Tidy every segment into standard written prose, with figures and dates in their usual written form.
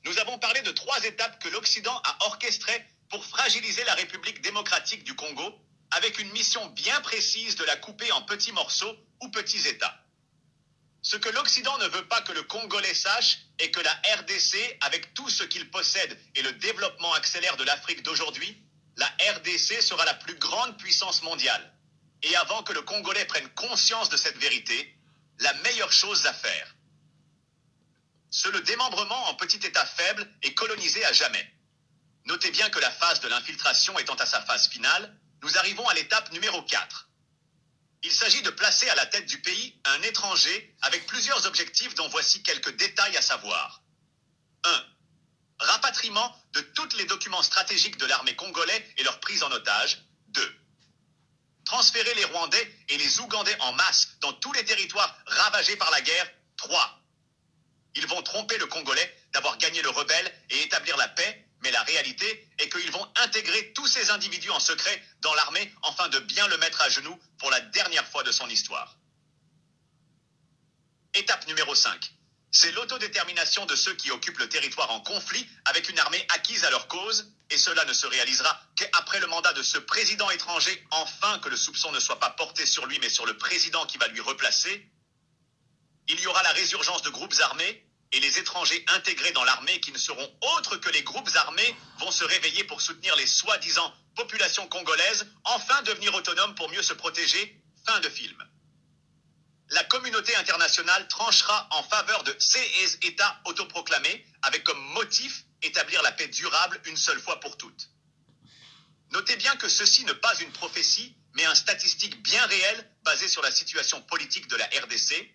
nous avons parlé de 3 étapes que l'Occident a orchestrées pour fragiliser la République démocratique du Congo, avec une mission bien précise de la couper en petits morceaux ou petits États. Ce que l'Occident ne veut pas que le Congolais sache est que la RDC, avec tout ce qu'il possède et le développement accélère de l'Afrique d'aujourd'hui, la RDC sera la plus grande puissance mondiale. Et avant que le Congolais prenne conscience de cette vérité, la meilleure chose à faire, c'est le démembrement en petit État faible et colonisé à jamais. Notez bien que la phase de l'infiltration étant à sa phase finale, nous arrivons à l'étape numéro 4. Il s'agit de placer à la tête du pays un étranger avec plusieurs objectifs dont voici quelques détails à savoir. 1. Rapatriement de tous les documents stratégiques de l'armée congolaise et leur prise en otage. 2. Transférer les Rwandais et les Ougandais en masse dans tous les territoires ravagés par la guerre. 3. Ils vont tromper le Congolais d'avoir gagné le rebelle et établir la paix, mais la réalité est qu'ils vont intégrer tous ces individus en secret dans l'armée afin de bien le mettre à genoux pour la dernière fois de son histoire. Étape numéro 5. C'est l'autodétermination de ceux qui occupent le territoire en conflit avec une armée acquise à leur cause, et cela ne se réalisera qu'après le mandat de ce président étranger, enfin que le soupçon ne soit pas porté sur lui mais sur le président qui va lui replacer. Il y aura la résurgence de groupes armés, et les étrangers intégrés dans l'armée qui ne seront autres que les groupes armés vont se réveiller pour soutenir les soi-disant populations congolaises, enfin devenir autonomes pour mieux se protéger. Fin de film. La communauté internationale tranchera en faveur de ces États autoproclamés, avec comme motif établir la paix durable une seule fois pour toutes. Notez bien que ceci n'est pas une prophétie, mais un statistique bien réel basé sur la situation politique de la RDC.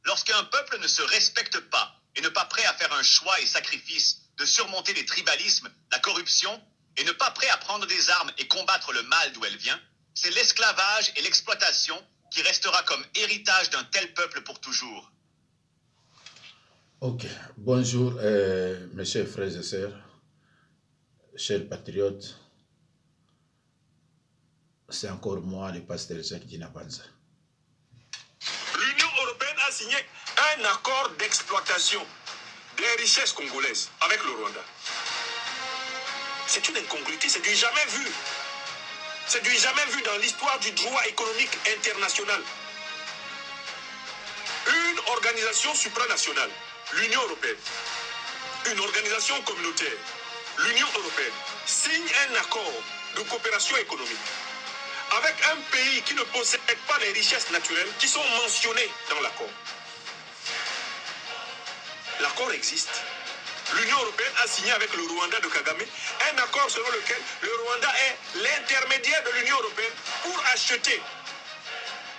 Lorsqu'un peuple ne se respecte pas et n'est pas prêt à faire un choix et sacrifice de surmonter les tribalismes, la corruption, et n'est pas prêt à prendre des armes et combattre le mal d'où elle vient, c'est l'esclavage et l'exploitation qui restera comme héritage d'un tel peuple pour toujours. Ok, bonjour mes chers frères et sœurs, chers patriotes, c'est encore moi, le pasteur Jacques Dinapanza. L'Union européenne a signé un accord d'exploitation des richesses congolaises avec le Rwanda. C'est une incongruité, c'est du jamais vu. C'est du jamais vu dans l'histoire du droit économique international. Une organisation supranationale, l'Union européenne, une organisation communautaire, l'Union européenne, signe un accord de coopération économique avec un pays qui ne possède pas les richesses naturelles qui sont mentionnées dans l'accord. L'accord existe. L'Union européenne a signé avec le Rwanda de Kagame un accord selon lequel le Rwanda est l'intermédiaire de l'Union européenne pour acheter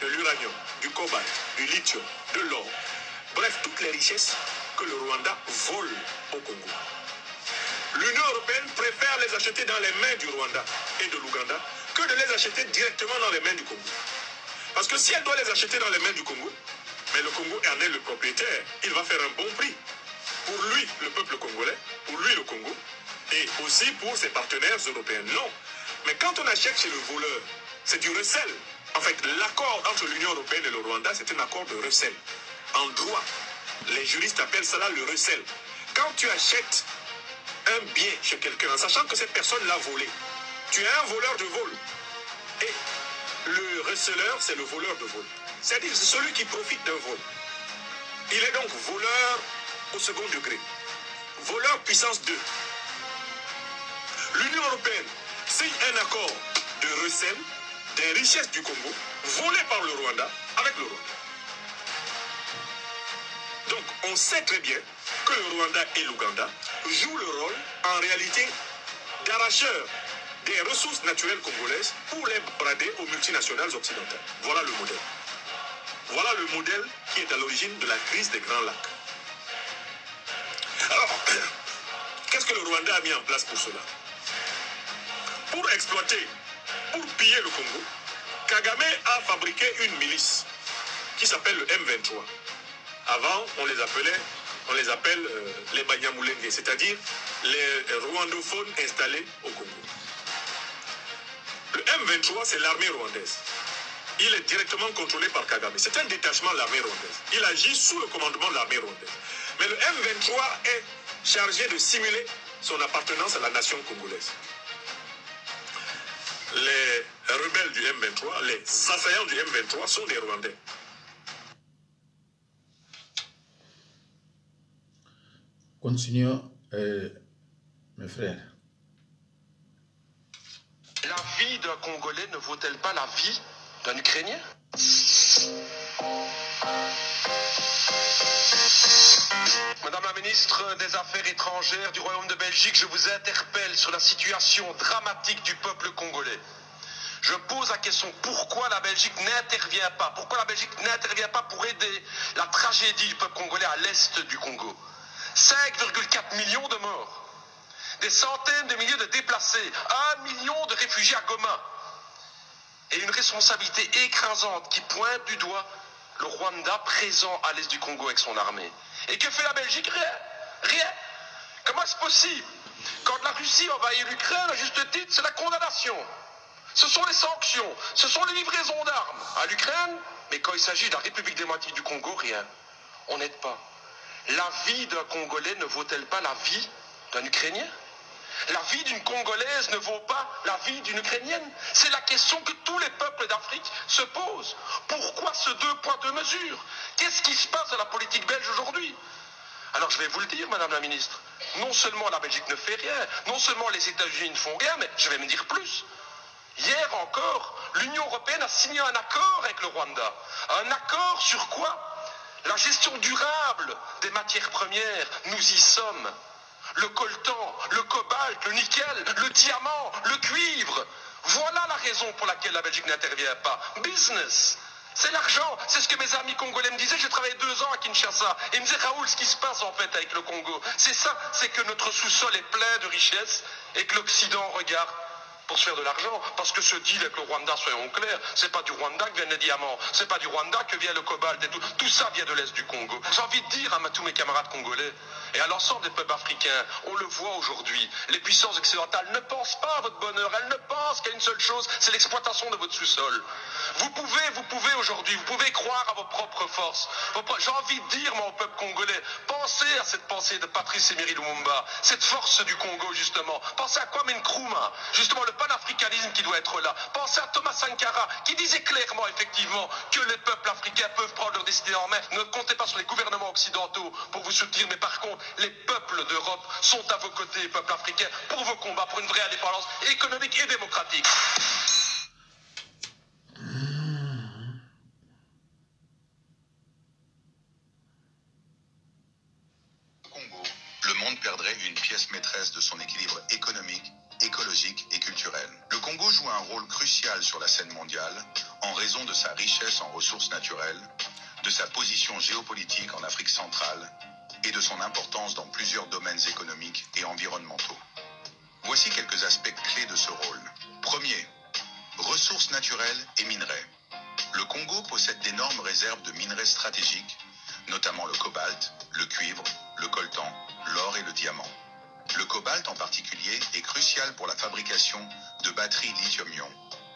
de l'uranium, du cobalt, du lithium, de l'or, bref, toutes les richesses que le Rwanda vole au Congo. L'Union européenne préfère les acheter dans les mains du Rwanda et de l'Ouganda que de les acheter directement dans les mains du Congo. Parce que si elle doit les acheter dans les mains du Congo, mais le Congo en est le propriétaire, il va faire un bon prix. Pour lui, le peuple congolais, pour lui, le Congo, et aussi pour ses partenaires européens. Non. Mais quand on achète chez le voleur, c'est du recel. En fait, l'accord entre l'Union européenne et le Rwanda, c'est un accord de recel. En droit, les juristes appellent cela le recel. Quand tu achètes un bien chez quelqu'un, en sachant que cette personne l'a volé, tu es un voleur de vol. Et le receleur, c'est le voleur de vol. C'est-à-dire celui qui profite d'un vol. Il est donc voleur au second degré. Voleur puissance 2. L'Union européenne signe un accord de recel des richesses du Congo volées par le Rwanda avec le Rwanda. Donc on sait très bien que le Rwanda et l'Ouganda jouent le rôle en réalité d'arracheurs des ressources naturelles congolaises pour les brader aux multinationales occidentales. Voilà le modèle. Voilà le modèle qui est à l'origine de la crise des Grands Lacs. Alors, qu'est-ce que le Rwanda a mis en place pour cela? Pour exploiter, pour piller le Congo, Kagame a fabriqué une milice qui s'appelle le M23. Avant, on les appelle les Banyamulenge, c'est-à-dire les rwandophones installés au Congo. Le M23, c'est l'armée rwandaise. Il est directement contrôlé par Kagame. C'est un détachement de l'armée rwandaise. Il agit sous le commandement de l'armée rwandaise. Mais le M23 est chargé de simuler son appartenance à la nation congolaise. Les rebelles du M23, les assaillants du M23 sont des Rwandais. Continuons, mes frères. La vie d'un Congolais ne vaut-elle pas la vie d'un Ukrainien? Madame la ministre des Affaires étrangères du Royaume de Belgique, je vous interpelle sur la situation dramatique du peuple congolais. Je pose la question, pourquoi la Belgique n'intervient pas? Pourquoi la Belgique n'intervient pas pour aider la tragédie du peuple congolais à l'est du Congo? 5,4 millions de morts, des centaines de milliers de déplacés, 1 million de réfugiés à Goma, et une responsabilité écrasante qui pointe du doigt le Rwanda présent à l'est du Congo avec son armée. Et que fait la Belgique? Rien. Rien. Comment est-ce possible? Quand la Russie envahit l'Ukraine, à juste titre, c'est la condamnation. Ce sont les sanctions, ce sont les livraisons d'armes à l'Ukraine, mais quand il s'agit de la République démocratique du Congo, rien. On n'aide pas. La vie d'un Congolais ne vaut-elle pas la vie d'un Ukrainien? La vie d'une Congolaise ne vaut pas la vie d'une Ukrainienne? C'est la question que tous les peuples d'Afrique se posent. Pourquoi ce 2 poids 2 mesures? Qu'est-ce qui se passe dans la politique belge aujourd'hui? Alors je vais vous le dire, Madame la Ministre, non seulement la Belgique ne fait rien, non seulement les États-Unis ne font rien, mais je vais me dire plus. Hier encore, l'Union européenne a signé un accord avec le Rwanda. Un accord sur quoi? La gestion durable des matières premières, nous y sommes. Le coltan, le cobalt, le nickel, le diamant, le cuivre. Voilà la raison pour laquelle la Belgique n'intervient pas. Business. C'est l'argent. C'est ce que mes amis congolais me disaient. J'ai travaillé 2 ans à Kinshasa. Et ils me disaient, Raoul, ce qui se passe en fait avec le Congo, c'est ça, c'est que notre sous-sol est plein de richesses et que l'Occident regarde pour se faire de l'argent, parce que ce deal avec le Rwanda, soyons clairs, c'est pas du Rwanda que viennent les diamants, c'est pas du Rwanda que vient le cobalt et tout ça vient de l'Est du Congo. J'ai envie de dire à tous mes camarades congolais et à l'ensemble des peuples africains, on le voit aujourd'hui, les puissances occidentales ne pensent pas à votre bonheur, elles ne pensent qu'à une seule chose, c'est l'exploitation de votre sous-sol. Vous pouvez aujourd'hui, vous pouvez croire à vos propres forces. J'ai envie de dire, moi, au peuple congolais, pensez à cette pensée de Patrice Emery Lumumba, cette force du Congo, justement. Pensez à Kwame Nkrumah, justement, le panafricanisme qui doit être là. Pensez à Thomas Sankara, qui disait clairement, effectivement, que les peuples africains peuvent prendre leurs destinées en main. Ne comptez pas sur les gouvernements occidentaux pour vous soutenir, mais par contre, les peuples d'Europe sont à vos côtés, peuples africains, pour vos combats, pour une vraie indépendance économique et démocratique. Le monde perdrait une pièce maîtresse de son équilibre économique, écologique et culturel. Le Congo joue un rôle crucial sur la scène mondiale en raison de sa richesse en ressources naturelles, de sa position géopolitique en Afrique centrale et de son importance dans plusieurs domaines économiques et environnementaux. Voici quelques aspects clés de ce rôle. Premier, ressources naturelles et minerais. Le Congo possède d'énormes réserves de minerais stratégiques, notamment le cobalt, le cuivre, le coltan, l'or et le diamant. Le cobalt en particulier est crucial pour la fabrication de batteries lithium-ion,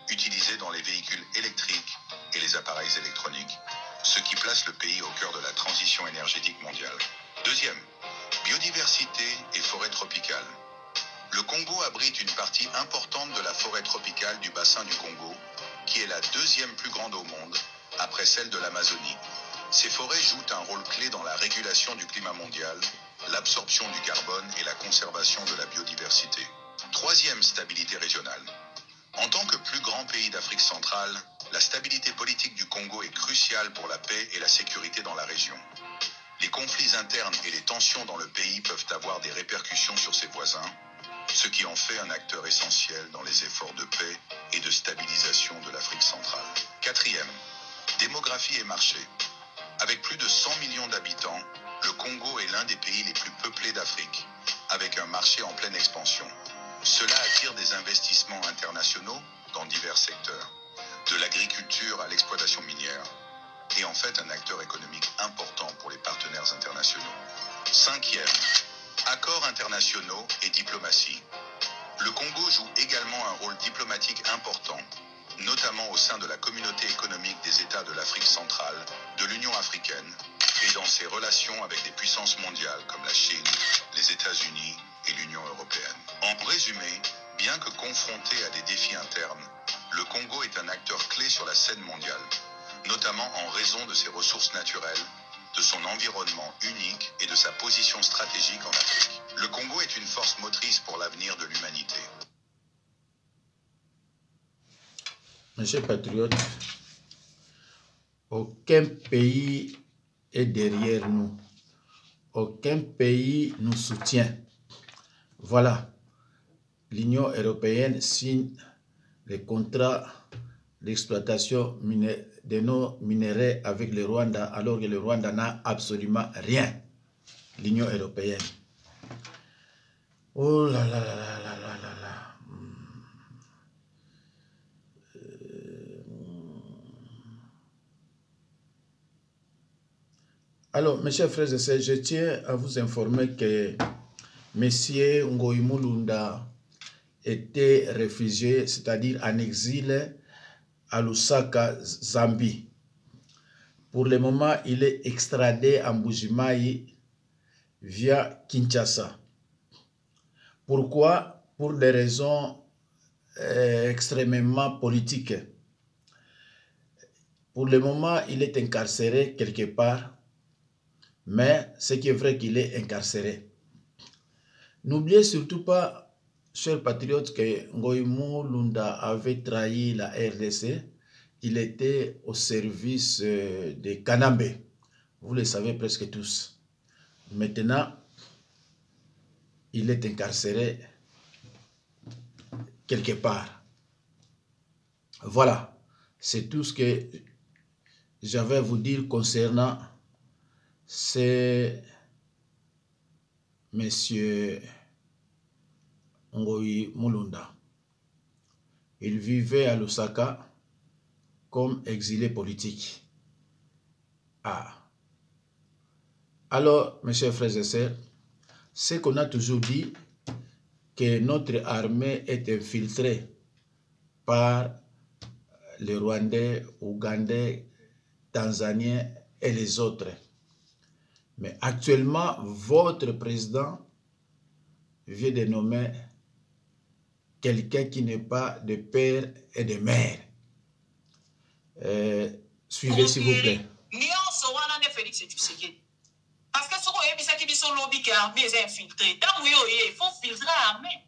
utilisées dans les véhicules électriques et les appareils électroniques, ce qui place le pays au cœur de la transition énergétique mondiale. Deuxième, biodiversité et forêt tropicale. Le Congo abrite une partie importante de la forêt tropicale du bassin du Congo, qui est la deuxième plus grande au monde, après celle de l'Amazonie. Ces forêts jouent un rôle clé dans la régulation du climat mondial, l'absorption du carbone et la conservation de la biodiversité. Troisième, stabilité régionale. En tant que plus grand pays d'Afrique centrale, la stabilité politique du Congo est cruciale pour la paix et la sécurité dans la région. Les conflits internes et les tensions dans le pays peuvent avoir des répercussions sur ses voisins, ce qui en fait un acteur essentiel dans les efforts de paix et de stabilisation de l'Afrique centrale. Quatrième, démographie et marché. Avec plus de 100 millions d'habitants, le Congo est l'un des pays les plus peuplés d'Afrique, avec un marché en pleine expansion. Cela attire des investissements internationaux dans divers secteurs, de l'agriculture à l'exploitation minière, et en fait un acteur économique important pour les partenaires internationaux. Cinquième, accords internationaux et diplomatie. Le Congo joue également un rôle diplomatique important, notamment au sein de la communauté économique des États de l'Afrique centrale, de l'Union africaine et dans ses relations avec des puissances mondiales comme la Chine, les États-Unis et l'Union européenne. En résumé, bien que confronté à des défis internes, le Congo est un acteur clé sur la scène mondiale, notamment en raison de ses ressources naturelles, de son environnement unique et de sa position stratégique en Afrique. Le Congo est une force motrice pour l'avenir de l'humanité. Mes chers patriotes, aucun pays est derrière nous. Aucun pays nous soutient. Voilà. L'Union européenne signe les contrats d'exploitation de nos minéraux avec le Rwanda, alors que le Rwanda n'a absolument rien. L'Union européenne. Oh là là là là là là là là. Alors, mes chers frères et sœurs, je tiens à vous informer que M. Ngoï Mulunda était réfugié, c'est-à-dire en exil à Lusaka, Zambie. Pour le moment, il est extradé à Mbujimayi via Kinshasa. Pourquoi? Pour des raisons extrêmement politiques. Pour le moment, il est incarcéré quelque part. Mais ce qui est vrai qu'il est incarcéré. N'oubliez surtout pas, chers patriotes, que Ngoï Mulunda avait trahi la RDC. Il était au service de Kanambe. Vous le savez presque tous. Maintenant, il est incarcéré quelque part. Voilà. C'est tout ce que j'avais à vous dire concernant c'est Monsieur Ngoï Mulunda. Il vivait à Lusaka comme exilé politique. Ah. Alors, mes chers frères et sœurs, c'est qu'on a toujours dit que notre armée est infiltrée par les Rwandais, Ougandais, Tanzaniens et les autres. Mais actuellement, votre président vient de nommer quelqu'un qui n'est pas de père et de mère. Suivez s'il vous plaît. Parce que ce qui est lobby qui est infiltré. Il faut filtrer l'armée.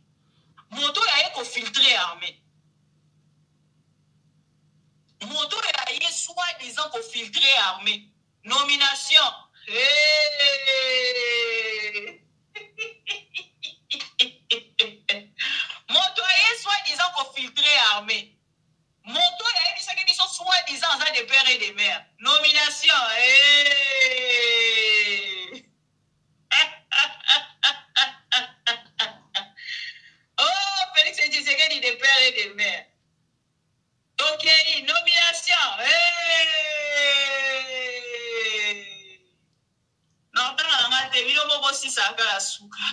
Moto il faut filtrer l'armée. Moto il soi-disant pour filtrer l'armée. Nomination. Montoyer soi-disant pour filtrer l'armée. Montoyer qui sont soi-disant de père et de mère. Nomination. Oh, Félix Tshisekedi de père et de mère. Ok, nomination. Non, te vino bobo si saka la suka.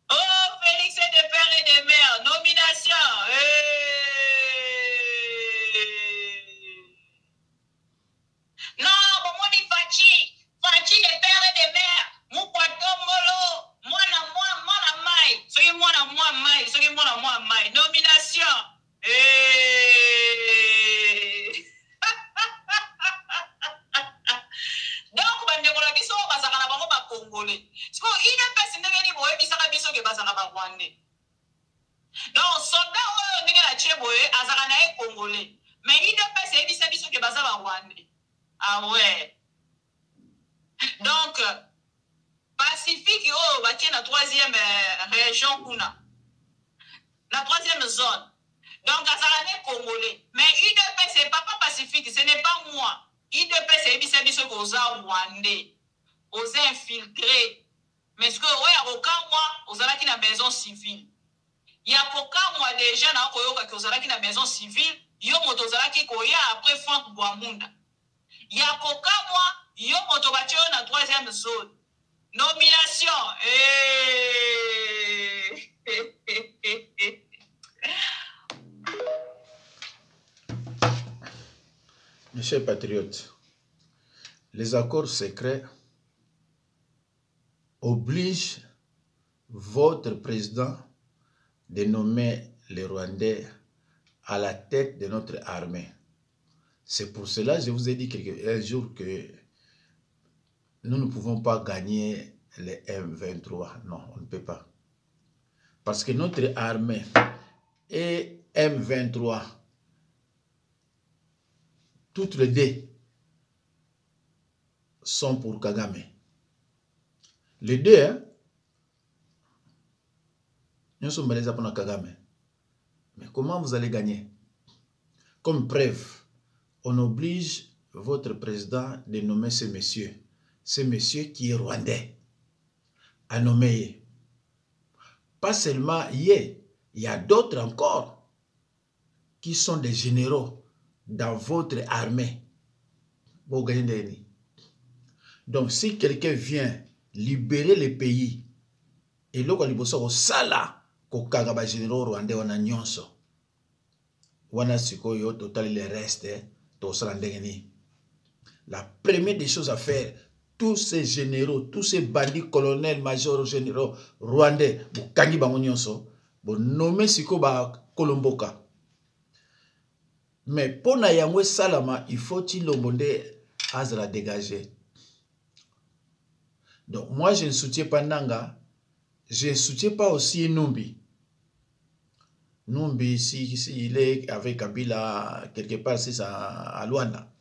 Oh, Félix est de père et de mère. Nomination. Non, bon, moi, dit Fachi. Fachi de père et de mère. Moukwato molo. Moi, mai. Soki moi, mai. Soki moi, mai. Nomination. Donc, bandeko biso bazaka na bango ba congolais. Siko ine pesi ndenge ni boye bisaka biso ke bazaka ba rwandais. Donc, soldat oyo ndenge na tie boye azaka na e congolais. Mais ine pesi ebisa biso ke bazaka ba rwandais. Ah ouais. Donc, Pacifique oyo batie na troisième région kuna. La troisième zone. Donc, Azarane congolais. Mais IDP, c'est pas Pacifique, ce n'est pas moi. IDP, c'est Ebisebiso aux Rwandais, aux infiltrés. Mais ce que, ouais, aucun mois, aux Alaki na maison civile. Il y a aucun mois déjà, na Koyoka, qui aux Alaki na maison civile, yo moto Zalaki Koya après Franck Boamunda. Il y a aucun mois, yo moto Batio na troisième zone. Nomination. Mes chers patriotes, les accords secrets obligent votre président de nommer les Rwandais à la tête de notre armée. C'est pour cela que je vous ai dit un jour que nous ne pouvons pas gagner les M23. Non, on ne peut pas. Parce que notre armée et M23, toutes les deux sont pour Kagame. Les deux, hein, nous sommes malades pour Kagame. Mais comment vous allez gagner? Comme preuve, on oblige votre président de nommer ce monsieur qui est rwandais, à nommer. Pas seulement il y a d'autres encore qui sont des généraux dans votre armée. Donc si quelqu'un vient libérer le pays, et là, il y a sala kokanga généraux rwandais wana nyonso. Wana sikoyo total le reste to sandengeni. La première des choses à faire, tous ces généraux, tous ces bandits colonels, majors, généraux rwandais, bu kangi bango nyonso, bu nommer siko ba Kolomboka. Mais pour na yangwe salama, il faut qu'il lombonde azra dégager. Donc moi je ne soutiens pas Nanga, je ne soutiens pas aussi Numbi. Numbi, si il est avec Kabila, quelque part, c'est à Luanda.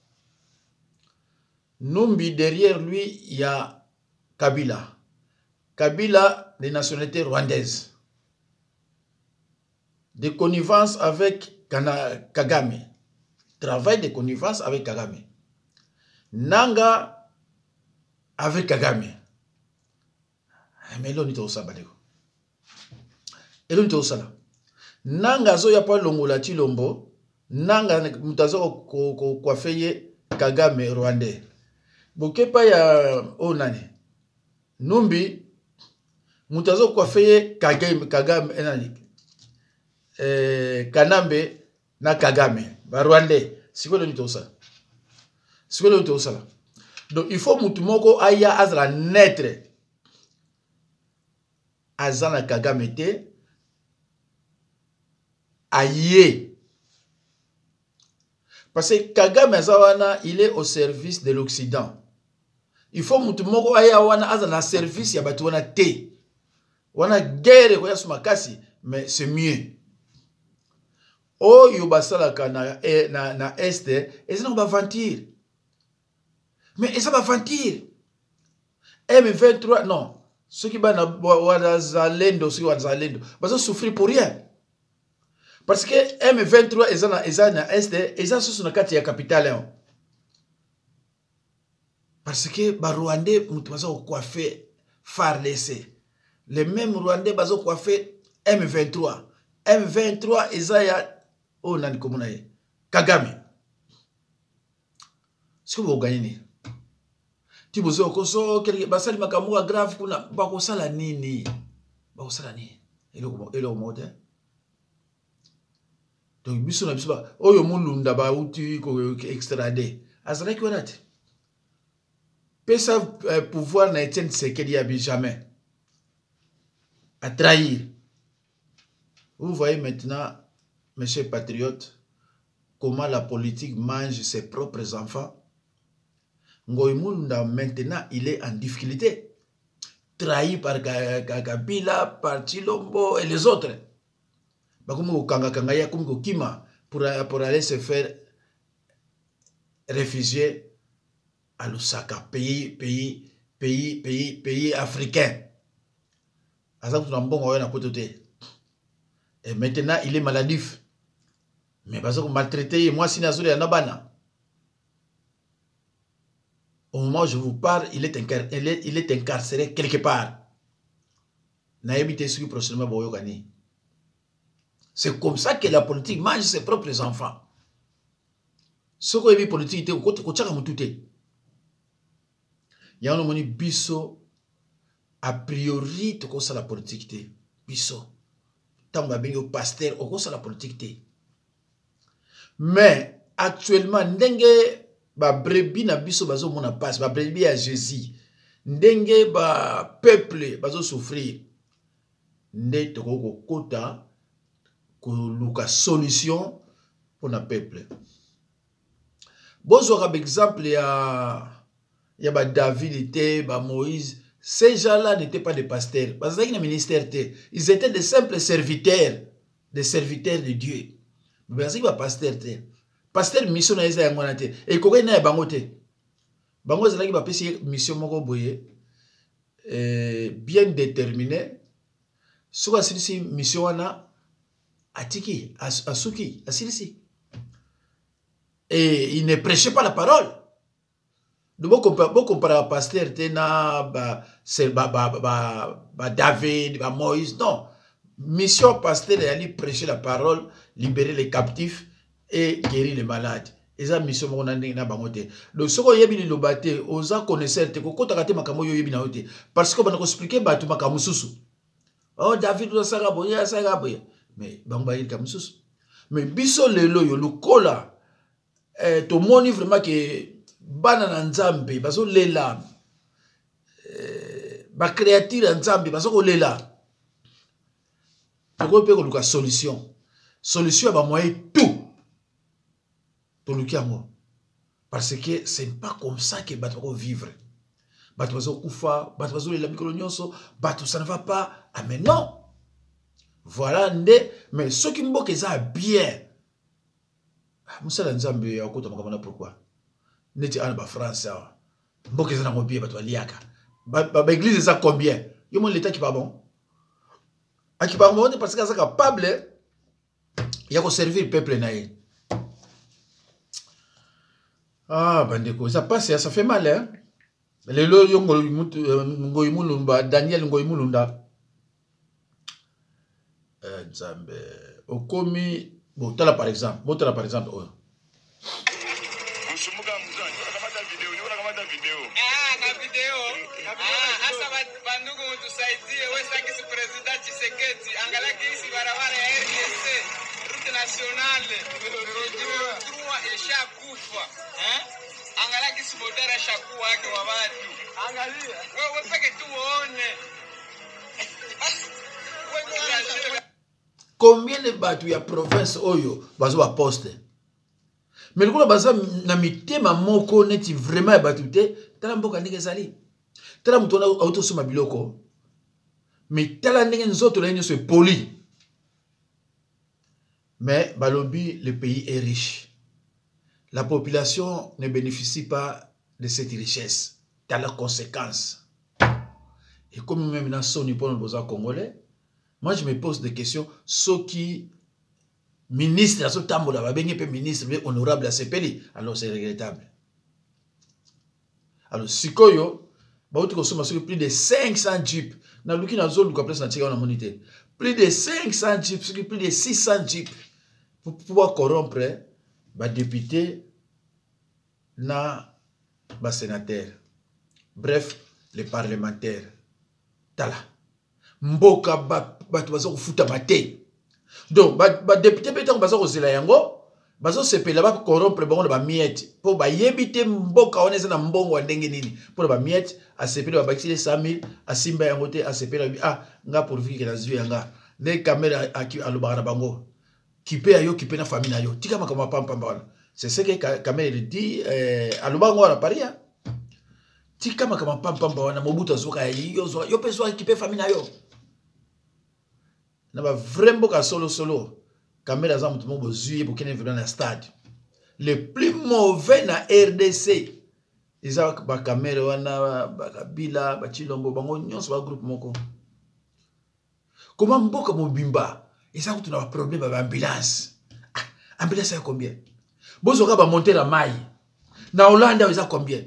Numbi, derrière lui, il y a Kabila. Kabila, de nationalité rwandaise. De connivence avec Kagame. Travail de connivence avec Kagame. Nanga avec Kagame. Mais là, on est au sabadego. Et là, on est au salam. Nanga zo ya pa longola Chilombo, nanga mutazo kwa feye Kagame Rwandais. Bokepa ya onani. Numbi mutazo kwa feye Kagame enani. Kanambe na Kagame ba Rwandais. Siko le nitosa. Siko le nitosa. Donc il faut mutumoko aya azra netre. Azana Kagame te aïe. Parce que Kagame Zawana, il est au service de l'Occident. Il faut mutumoko aya wana azana service ya batu wana te. Wana guerre ko yasuma kasi, mais c'est mieux. Oh yobasalaka na este, et ça va aventure. Mais ça va aventure. M23 non. Ceux qui wana wazalendo, ceux qui wazalendo, bazo souffrir pour rien. Parce que M23 ezana este, eza sous na kati ya capitale. Parce que ba Rwandais mutu bazo coiffer FARDC. Les mêmes Rwandais bazo coiffer M23. M23 ezaya o nani komona ye Kagame. Est-ce que vous gagnez? Ti bozo koso quelque basali makamwa grave kuna bakosala nini? Bakosala nini? Elo mode. Donc biso na biso ba oyo mulunda ba uti ko extradé. Azra ki wanati. Pesa pouvoir na Etienne Tshisekedi ya jamais. À trahir. Vous voyez maintenant, mes chers patriotes, comment la politique mange ses propres enfants. Ngoy Mulunda maintenant, il est en difficulté. Trahi par Kabila, par Chilombo et les autres. Pour aller se faire réfugier à Lusaka, pays africain. Et maintenant, il est maladif. Mais parce que maltraité, moi, si Nazouli Anabana. Au moment où je vous parle, il est incarcéré quelque part. C'est comme ça que la politique mange ses propres enfants. Ce qu'on a vu politique, c'est que il y a un biso a priori tout ça la politique biso tant que pasteur au ça la politique mais actuellement ndenge ba brebis na biso bazo mona passe ba brebis ya Jésus ndenge ba peuple bazo souffrir nde toko kota ko luka solution pour na peuple bozo ka exemple ya ba David était ba Moïse. Ces gens-là n'étaient pas des pasteurs. Parce qu'ils n'avaient pas de ministère. Ils étaient des simples serviteurs. Des serviteurs de Dieu. Mais parce qu'ils n'avaient pas de pasteur. Pasteur, mission n'a pas été. Et il n'y a pas de bango. Il n'y a pas de mission bien déterminée. Si vous avez une mission, atiki, asuki, asirisi. Et il ne prêchait pas la parole. Donc, on compare à pasteur, David, Moïse. Non. Mission pasteur est aller prêcher la parole, libérer les captifs et guérir les malades. Et ça, mission, on a dit, donc, ce qu'on y a bien le bâté, aux gens connaisseurs, quand on a dit, parce qu'on va expliquer, bah, tu m'as kamususu. Oh, David, tu as ça, mais, bamba, il kamususu. Mais, biso lelo, yo, le cola, to moni vraiment que, bana na nzambe bazo lela ba créature nzambe bazo ko lela toko pe ko luka solution ba moyen tout to lukiamo parce que c'est pas comme ça que bato ko vivre bato bazo kufa bato bazo lela mikolo nyonso bato ça ne va pas ah mais non voilà ndé mais ceux qui mboka ça bien musala nzambe ya kota makamana pourquoi neti ana ba France mboka za ngo bien bato liaka ba église ça combien yo mon l'état qui pas bon a qui pas bon parce que ça capable ya ko servir peuple naï ah bandeko ça passe ça fait mal hein les lo yo ngoy mulumba Daniel ngoy mulunda nzambe okomi bon tala par exemple oh. Combien de bateaux ya province oyo bazo ba poste mais le coup baza na mitema moko neti vraiment ya batute tala mboka ndenge zali tala mutona auto soma biloko mais tala ndenge nzoto la nyonso poli mais balobi le pays est riche la population ne bénéficie pas de cette richesse dans la conséquence et comme même dans son pour nos besoins congolais. Moi, je me pose des questions. Ceux qui ministre, à ce temps-là, ministre, honorable à ce pays, alors c'est regrettable. Alors, si koyo, plus de 500 jeeps, dans la zone plus de 500 jeeps, plus de 600 jeeps, pour pouvoir corrompre les députés, les sénateurs, bref, les parlementaires. Tala. Mboka bato bazo futa mate donc ba député beto bazo kozela yango bazo sepela ba corrompre bango ba miette po ba yebite mboka oneza na mbongo wa ndenge nini po ba miette a sepela ba bakile 100 000 a simba yango te a sepela ah nga pour vivre na zwi yanga ne caméra aki alobara bango kipe ayo kipe na famille na yo tika makama pampa bana c'est ce que caméra dit alobango na paria tika makama pampa bana mobutu azoka yo peso kipe famille na yo. N'a vraiment qu'à solo caméra za mutu mo bozuye pour qu'il vienne dans le stade le plus mauvais na RDC isa ba caméra wana ba Kabila ba Chilombo bango nyonso ba groupe moko comment mboka mobimba isa kutu na problème ba ambulance ambulance ya combien bozoka ba monter la maille na Hollande isa combien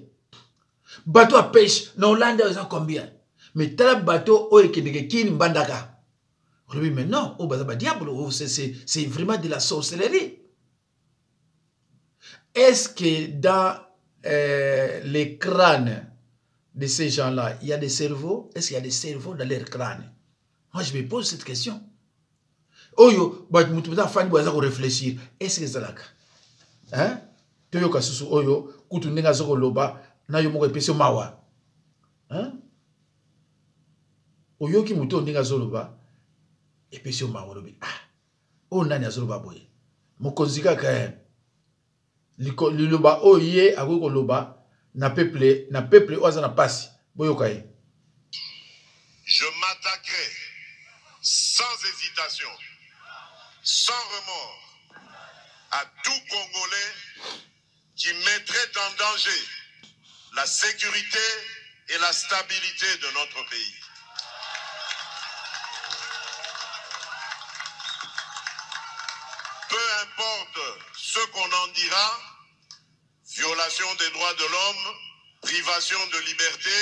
bateau à pêche na Hollande isa combien mais tel bateau o ekendeke kini mbandaka. Oui, mais non, c'est vraiment de la sorcellerie. Est-ce que dans les crânes de ces gens-là, il y a des cerveaux? Est-ce qu'il y a des cerveaux dans leur crâne? Moi, je me pose cette question. Oh, yo, réfléchir. Est-ce que c'est là? Hein? toyo kasusu oyo kutu ndenge zoko loba na yo moko epesi mawa hein oyo ki muto ndenge zoloba epesi mawa lobi o nani azoloba boye mokonzi kaka liloba oye akoko loba na peuple oza na pasi boyoka ye. Je m'attaquerai sans hésitation, sans remords, à tout Congolais qui mettrait en danger la sécurité et la stabilité de notre pays. Peu importe ce qu'on en dira, violation des droits de l'homme, privation de liberté,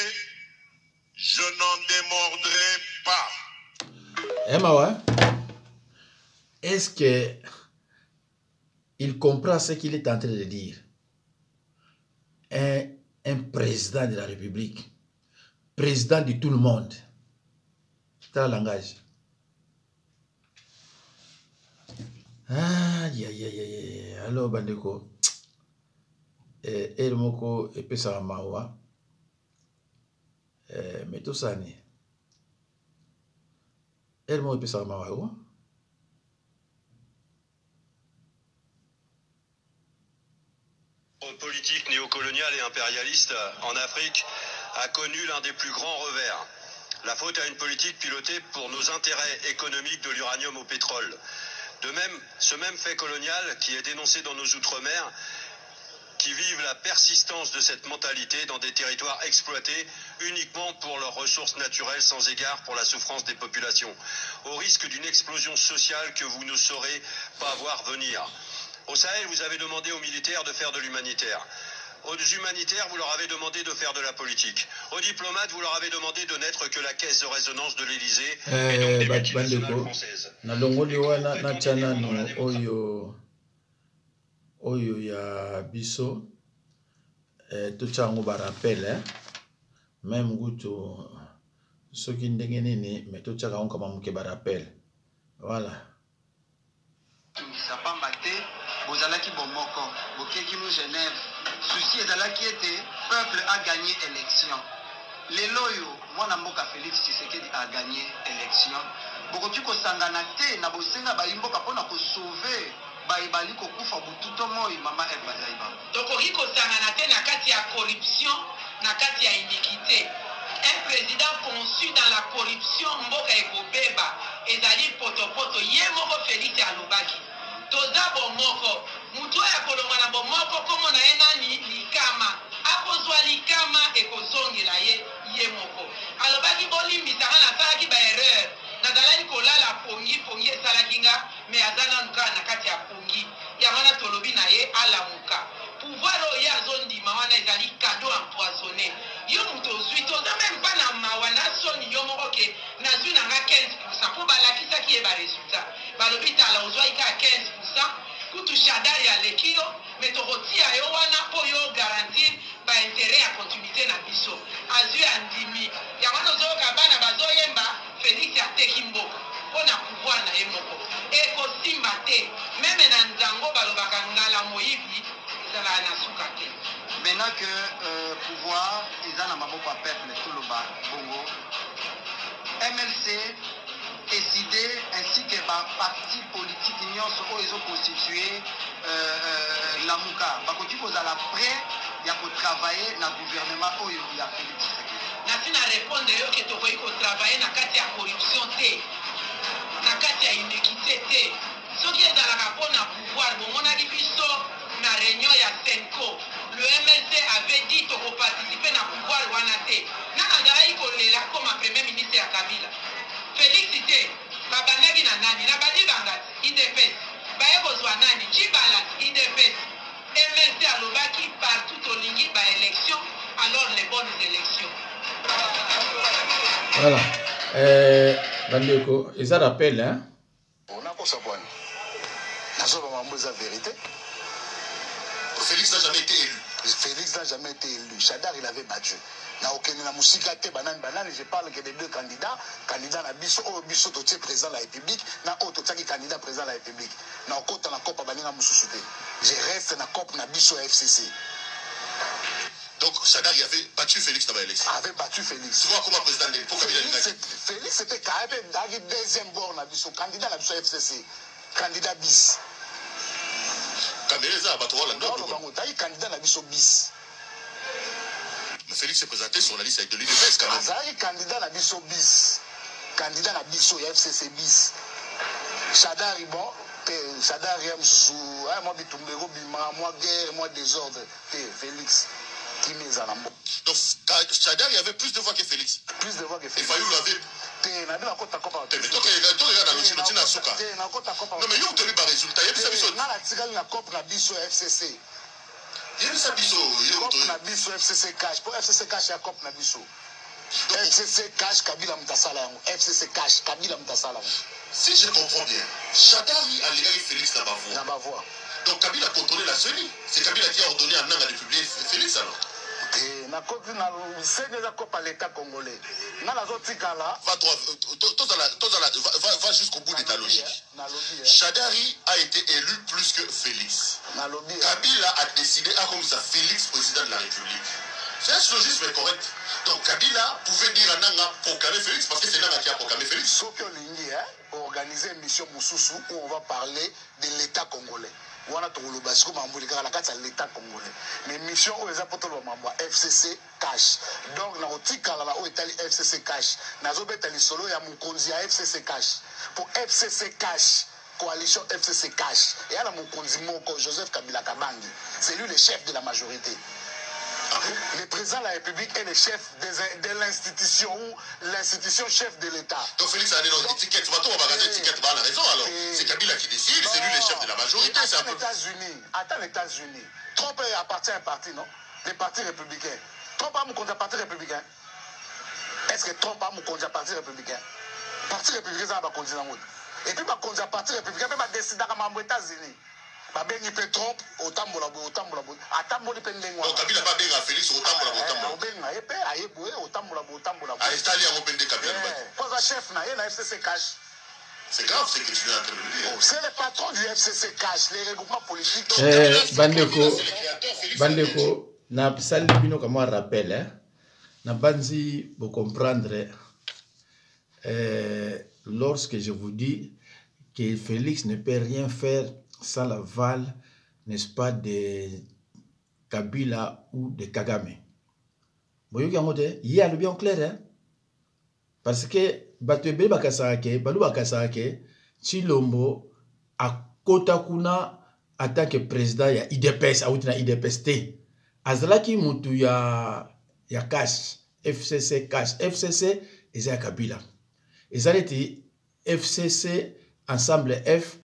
je n'en démordrai pas. Mawa, est-ce que il comprend ce qu'il est en train de dire? Un président de la République, président de tout le monde. C'est un langage. Alors, Bandeko, et moko epesa mawa, mais tout ça n'est. Elle m'a épais mawa. Politique néocoloniale et impérialiste en Afrique a connu l'un des plus grands revers. La faute à une politique pilotée pour nos intérêts économiques de l'uranium au pétrole. De même, ce même fait colonial qui est dénoncé dans nos outre-mer, qui vivent la persistance de cette mentalité dans des territoires exploités uniquement pour leurs ressources naturelles sans égard pour la souffrance des populations, au risque d'une explosion sociale que vous ne saurez pas voir venir. Au Sahel, vous avez demandé aux militaires de faire de l'humanitaire. Aux humanitaires, vous leur avez demandé de faire de la politique. Aux diplomates, vous leur avez demandé de n'être que la caisse de résonance de l'Élysée et donc des multinationales françaises. Oyo ya biso tochango ba rappel même guto soki ndenge nini mais tochaka on kama muke ba rappel voilà ça pas maté bozalaki bomoko bokeki no Genève souci ezalaki ete peuple a gagné élection lelo yo mwana mboka Félix Tshisekedi a gagné élection bokoki kosangana te na bosenga bayimboka pona ko sauver baibali kokufa bututo moi mama Eva Zaiba. Donc Riko Sanganate na kati ya corruption, na kati ya iniquité. Un président conçu dans la corruption mboka ekobeba ezali potopoto ye moko Félix alobaki. Toza bomoko mutu ya kolonga na bomoko komo na enani likama. Akozwa likama ekozongela ye moko. Alobaki bolimbisa na salaki ba erreur. Nazalaki kolala pongi esalakinga mais azana nuka na kati ya pongi ya wana tolobi na ye alamuka pouvoir oyo azondima wana ezali cadeau empoisonné yo muto ozwi toza même pas na mawana soni yo moko ke nazwi nanga 15% po balakisaki ye baresultat balobi tala ozwaki ka 15% kutu shadari ya lekio mais tokotia yo wana po yo garantir baintérêt ya continuité na biso azwi andimi ya wana ozoyoka bana bazoyemba Félix ateki mboka mpona pouvoir na ye moko ekosimba te meme na nzango balobaka ngala moyibi ezalaka na suka te. Maintenant que pouvoir eza na maboko ya peuple toloba bongo MLC décidé ainsi que parti politique nyonso oyo ezoconstitue lamuka bakoki kozala prêt ya kotravailler na gouvernement oyo ya Félix Tshisekedi. Nasi na répondre yo ke tokoki kotravailler na kati ya corruption te na kati ya iniquité te soki ezalaka mpona pouvoir bomonaki biso na réunion ya Senko le MLC avait dit tokoparticiper na pouvoir wana te nana azalaki kolela koma premier ministre ya Kabila Félix te babandaki na nani na balibangati IDPS baye kozwa nani Chibala IDPS MLC alobaki partout olingi ba élection alors les bonnes élections. Voilà. Bandeko, ils rappellent, hein? On a quoi ça, bon? La vérité. Félix n'a jamais été élu. Félix n'a jamais été élu. Chadar, il avait battu. Na okene na musikate banane, je parle que des deux candidats. Candidat na biso, biso totié président de la République, na totié candidat président de la République. Na okota na COP baninga mususuté. Je reste na COP na biso FCC. Donc Chadar il avait battu Félix dans l'élection. Avait battu Félix. Tu vois comment président de Félix c'était quand même deuxième bord na biso, candidat na biso FCC. Candidat bis. Non, candidat na biso bis. Mais Félix s'est présenté sur la liste avec de l'UDPS quand même. Azali candidat na biso bis. Candidat na biso FCC bis. Chadar bon, Chadar moi bitumbero bima, moi guerre, moi désordre. Félix qui met en ambo. Donc Chadar il y avait plus de voix que Félix. Plus de voix que Félix. Et Fayou l'avait. Mais toi regarde le chino tina soka. Non mais yo toli ba résultat, il y a biso. Na la tigali na COP na biso FCC. Il y a biso COP na biso FCC cash. Pour FCC cash ya COP na biso. FCC cash Kabila mutasala yango. FCC cash Kabila mutasala yango. Si je comprends bien, Chadari a légalisé Félix Nabavoie. Donc Kabila a contrôlé la CENI. C'est Kabila qui a ordonné à Nanga de publier Félix alors. Na côté na Sénégal COP à l'État congolais. Na la zone tikala. Va jusqu'au bout de ta logique. Chadari a été élu plus que Félix. Kabila a décidé à comme ça Félix président de la République. C'est un syllogisme correct. Donc Kabila pouvait dire à Nanga proclamer Félix parce que c'est Nanga qui a proclamé Félix. Sokyo Lingi, organiser une mission Moussoussou où on va parler de l'État congolais. On a tout le basco mambo l'État congolais. Mais mission où les apôtres mambo FCC cash. Donc na otika la où Italie FCC cash. Na zobetali solo ya mukonzi ya FCC cash. Pour FCC cash. Coalition FCC cash. Et à la mukonzi moko Joseph Kabila Kabangi. C'est lui le chef de la majorité. Le président de la République est le chef de l'institution ou l'institution chef de l'État. Donc Félix a dit non, étiquette, on va regarder étiquette, on a raison alors. C'est Kabila qui décide, c'est lui le chef de la majorité. Attends les États-Unis. Trump appartient à un parti, non? Les partis républicains. Trump a mon compte à parti républicain. Est-ce que Trump a mon compte à parti républicain? Parti républicain, ça va continuer. Et puis, ma compte à parti républicain, va décider à les États-Unis. Babengi pe Trump otambola atamboli pe ndengwa. Donc Kabila pas benga Félix otambola. Obenga epe ayeboye otambola. A installé en obende Kabila. Posa chef na FCC cash. C'est grave ce que tu viens de me dire. C'est le patron du FCC cash, les regroupements politiques. Bandeko na sali bino comme un rappel na banzi pour comprendre lorsque je vous dis que Félix ne peut rien faire sans l'aval, n'est-ce pas, de Kabila ou de Kagame. Il y a le bien clair, hein? Parce que Batwebe Bakasake, Balou Bakasake, Chilombo, à Kotakuna, en tant que président, il y a IDPS, il y a IDPST. Azalaki Moutou, il y a Cash, FCC Cash, FCC, et il y a Kabila. Ils ont été FCC, ensemble F,